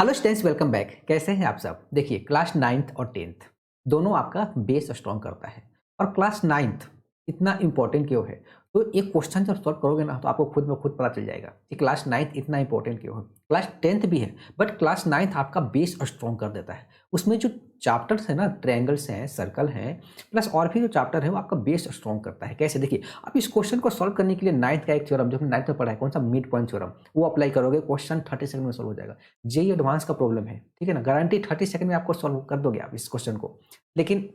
Hello students, welcome back. कैसे हैं आप सब? देखिए, क्लास 9th और 10th दोनों आपका बेस स्ट्रॉन्ग करता है। और क्लास 9th इतना इंपॉर्टेंट क्यों है? तो एक क्वेश्चन जब सॉल्व करोगे ना, तो आपको खुद ब खुद पता चल जाएगा कि क्लास 9th इतना इंपॉर्टेंट क्यों है। क्लास 10th भी है, बट क्लास 9th आपका बेस स्ट्रॉन्ग कर देता है। उसमें जो चैप्टर्स है ना, ट्रायंगल्स हैं, सर्कल हैं, प्लस और भी जो चैप्टर है वो आपका बेस स्ट्रॉन्ग करता है। कैसे? देखिए, अब इस क्वेश्चन को सॉल्व करने के लिए 9th का एक थ्योरम जो हमने 9th में पढ़ा है, कौन सा? मिड पॉइंट थ्योरम, वो अप्लाई करोगे, क्वेश्चन 30 सेकंड में सॉल्व हो जाएगा। जेईई एडवांस का प्रॉब्लम है, ठीक है ना? गारंटी 30 सेकंड में आपको सॉल्व कर दोगे आप इस क्वेश्चन को। लेकिन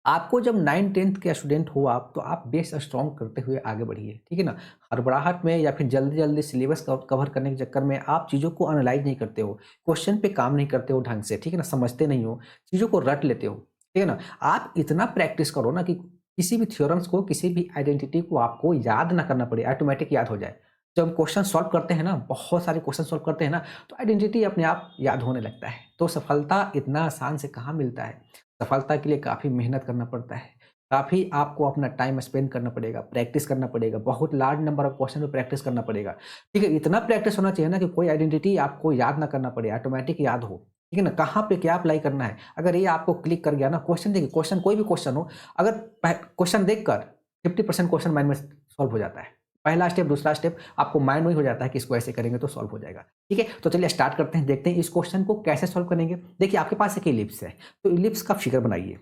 आपको जब 9th-10th के स्टूडेंट हो आप, तो आप बेस स्ट्रॉन्ग करते हुए आगे बढ़िए, ठीक है ना? हड़बड़ाहट में या फिर जल्दी-जल्दी सिलेबस कवर करने के चक्कर में आप चीज़ों को एनालाइज़ नहीं करते हो, क्वेश्चन पे काम नहीं करते हो ढंग से, ठीक है ना? समझते नहीं हो, चीज़ों को रट लेते हो, ठीक है ना? आप इतना प्रैक्टिस करो ना कि किसी भी थ्योरम्स को, किसी भी आइडेंटिटी को आपको याद ना करना पड़े, ऑटोमैटिक याद हो जाए। जब हम क्वेश्चन सॉल्व करते हैं ना, बहुत सारे क्वेश्चन सॉल्व करते हैं ना, तो आइडेंटिटी अपने आप याद होने लगता है। तो सफलता इतना आसान से कहाँ मिलता है? सफलता के लिए काफ़ी मेहनत करना पड़ता है। काफ़ी आपको अपना टाइम स्पेंड करना पड़ेगा, प्रैक्टिस करना पड़ेगा, बहुत लार्ज नंबर ऑफ क्वेश्चन में प्रैक्टिस करना पड़ेगा। ठीक है? इतना प्रैक्टिस होना चाहिए ना कि कोई आइडेंटिटी आपको याद ना करना पड़े, ऑटोमैटिक याद हो। ठीक है ना? कहाँ पे क्या अप्लाई करना है, अगर ये आपको क्लिक कर गया ना, क्वेश्चन देखिए, क्वेश्चन कोई भी क्वेश्चन हो, अगर क्वेश्चन देखकर 50% क्वेश्चन माइंड में सॉल्व हो जाता है। पहला स्टेप, दूसरा स्टेप आपको माइंड में ही हो जाता है कि इसको ऐसे करेंगे तो सॉल्व हो जाएगा। ठीक है? तो चलिए स्टार्ट करते हैं, देखते हैं इस क्वेश्चन को कैसे सॉल्व करेंगे। देखिए, आपके पास एक इलिप्स है, तो इलिप्स का फिगर बनाइए।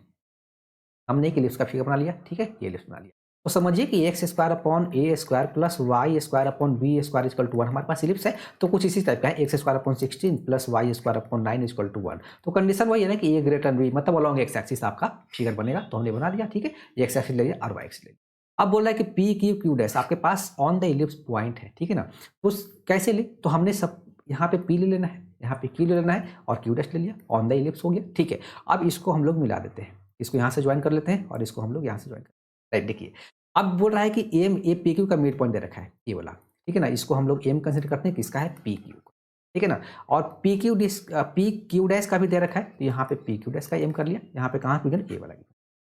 हमने एक इलिप्स का फिगर बना लिया, ठीक है? ये इलिप्स बना लिया। तो समझिए कि x square upon a square plus y square upon b square equal to 1 हमारे पास इलिप्स है, तो कुछ इसी टाइप का है। X square upon 16 plus y square upon 9 equal to 1। तो कंडीशन वही है ना कि ए ग्रेटर बी, मतलब अलॉन्ग एक्स एक्सिस आपका फिगर बनेगा। तो हमने बना दिया, ठीक है? एक्स एक्सिस ले लिया और वाई एक्सिस ले लिया। अब बोल रहा है कि पी क्यू क्यू डैश आपके pass on the ellipse point है, ठीक है ना? तो कैसे ले? तो हमने सब यहाँ पे पी ले लेना है, यहाँ पे क्यू ले लेना है और क्यू डैश ले लिया, ऑन द इलिप्स हो गया, ठीक है? अब इसको हम लोग मिला देते हैं, इसको यहाँ से ज्वाइन कर लेते हैं और इसको हम लोग यहाँ से ज्वाइन कर, राइट? देखिए, अब बोल रहा है कि एम ए पी क्यू का मिड पॉइंट दे रखा है, ये वाला, ठीक है ना? इसको हम लोग एम कंसिडर करते हैं, किसका है? पी क्यू को, ठीक है ना? और पी क्यू डैश का भी दे रखा है, तो यहाँ पे पी क्यू डैश का एम कर लिया, यहाँ पे कहाँ क्यू ए वाला,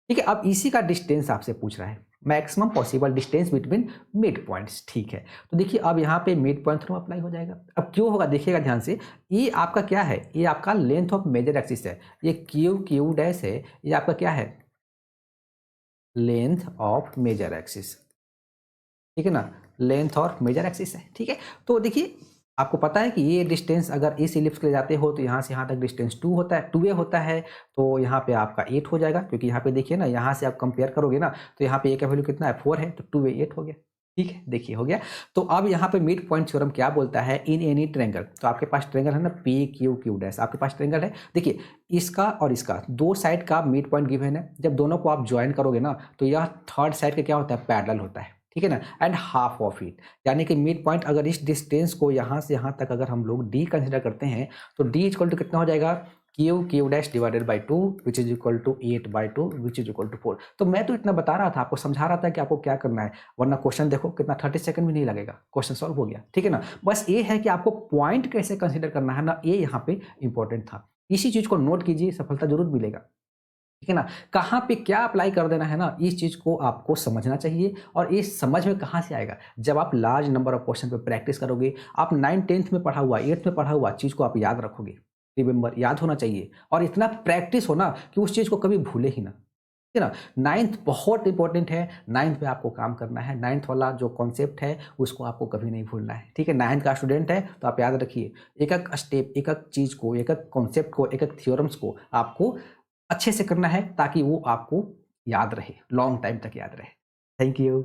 ठीक है? अब इसी का डिस्टेंस आपसे पूछ रहा है, maximum possible distance between mid points, ठीक है? तो देखिए, अब यहाँ पे मिड पॉइंट थ्योरम अप्लाई हो जाएगा। अब क्यों होगा देखिएगा ध्यान से, ये आपका क्या है? ये आपका लेंथ ऑफ मेजर एक्सिस है। ये क्यू क्यू डैश है, ये आपका क्या है? लेंथ ऑफ मेजर एक्सिस, ठीक है ना? लेंथ और मेजर एक्सिस है, ठीक है? तो देखिए, आपको पता है कि ये डिस्टेंस अगर इस इलिप्स के लिए जाते हो तो यहाँ से यहाँ तक डिस्टेंस 2 होता है, 2a होता है, तो यहाँ पे आपका 8 हो जाएगा, क्योंकि यहाँ पे देखिए ना, यहाँ से आप कंपेयर करोगे ना, तो यहाँ पे a का वैल्यू कितना है? 4 है, तो 2a 8 हो गया, ठीक है? देखिए, हो गया। तो अब यहाँ पे मिड पॉइंट थ्योरम क्या बोलता है? इन एनी ट्रायंगल, तो आपके पास ट्रायंगल है ना, पी क्यू क्यू डैश, आपके पास ट्रायंगल है। देखिए, इसका और इसका दो साइड का मिड पॉइंट गिवन है, जब दोनों को आप ज्वाइन करोगे ना, तो यह थर्ड साइड का क्या होता है? पैरेलल होता है, ठीक है ना? एंड हाफ ऑफ इट, यानी कि मिड पॉइंट अगर इस डिस्टेंस को यहाँ से यहाँ तक अगर हम लोग डी कंसिडर करते हैं, तो डी इक्वल टू कितना हो जाएगा? Q q dash divided by 2 which is equal to 8/2 which is equal to 4। तो मैं तो इतना बता रहा था, आपको समझा रहा था कि आपको क्या करना है, वरना क्वेश्चन देखो कितना 30 सेकंड भी नहीं लगेगा, क्वेश्चन सॉल्व हो गया, ठीक है ना? बस ये है कि आपको पॉइंट कैसे कंसिडर करना है ना, ये यहाँ पे इंपॉर्टेंट था। इसी चीज को नोट कीजिए, सफलता जरूर मिलेगा, ठीक है ना? कहाँ पे क्या अप्लाई कर देना है ना, इस चीज़ को आपको समझना चाहिए। और ये समझ में कहाँ से आएगा? जब आप लार्ज नंबर ऑफ क्वेश्चन पे प्रैक्टिस करोगे, आप 9th-10th में पढ़ा हुआ, 8th में पढ़ा हुआ चीज़ को आप याद रखोगे। रिमेंबर, याद होना चाहिए और इतना प्रैक्टिस हो ना कि उस चीज़ को कभी भूले ही ना, ठीक है ना? 9th बहुत इंपॉर्टेंट है, 9th पे आपको काम करना है। 9th वाला जो कॉन्सेप्ट है, उसको आपको कभी नहीं भूलना है, ठीक है? 9th का स्टूडेंट है तो आप याद रखिए, एक-एक स्टेप, एक-एक चीज़ को, एक-एक कॉन्सेप्ट को, एक-एक थ्योरम्स को आपको अच्छे से करना है, ताकि वो आपको याद रहे, लॉन्ग टाइम तक याद रहे। Thank you.